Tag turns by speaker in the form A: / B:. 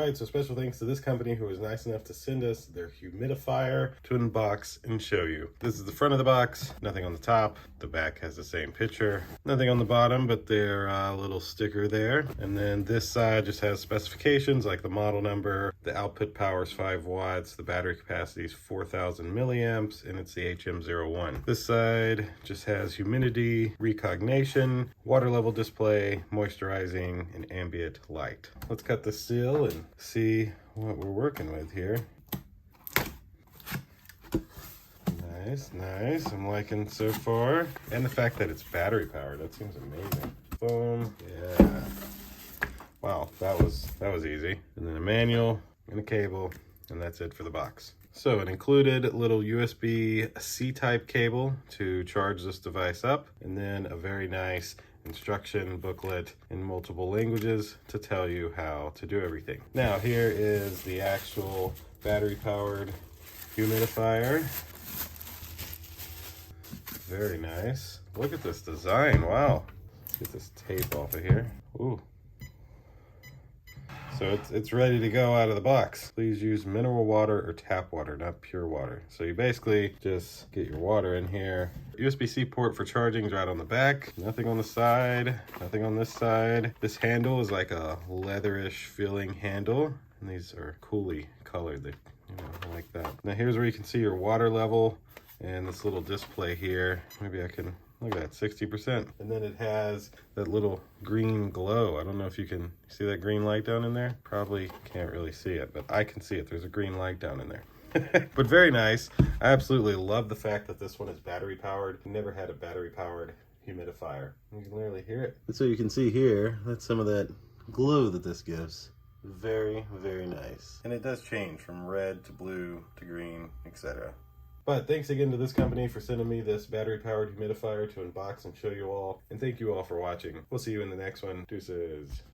A: Alright, so special thanks to this company who was nice enough to send us their humidifier to unbox and show you. This is the front of the box, nothing on the top. The back has the same picture. Nothing on the bottom, but their little sticker there. And then this side just has specifications like the model number, the output power is 5 watts, the battery capacity is 4,000 milliamps, and it's the HM01. This side just has humidity, recognition, water level display, moisturizing, and ambient light. Let's cut the seal and see what we're working with here. Nice, nice. I'm liking so far. And the fact that it's battery powered, that seems amazing. Foam, yeah. Wow, that was easy. And then a manual and a cable, and that's it for the box. So it included a little USB C-type cable to charge this device up, and then a very nice instruction booklet in multiple languages to tell you how to do everything. Now here is the actual battery-powered humidifier. Very nice. Look at this design, wow. Let's get this tape off of here. Ooh. So it's ready to go out of the box. Please use mineral water or tap water, not pure water. So you basically just get your water in here. USB-C port for charging is right on the back. Nothing on the side, nothing on this side. This handle is like a leatherish feeling handle. And these are coolly colored, I like that. Now here's where you can see your water level and this little display here. Maybe I can, look at that, 60%. And then it has that little green glow. I don't know if you can see that green light down in there. Probably can't really see it, but I can see it. There's a green light down in there. But very nice. I absolutely love the fact that this one is battery powered. Never had a battery powered humidifier. You can literally hear it. And so you can see here, that's some of that glow that this gives. Very, very nice. And it does change from red to blue to green, etc. But thanks again to this company for sending me this battery-powered humidifier to unbox and show you all. And thank you all for watching. We'll see you in the next one. Deuces.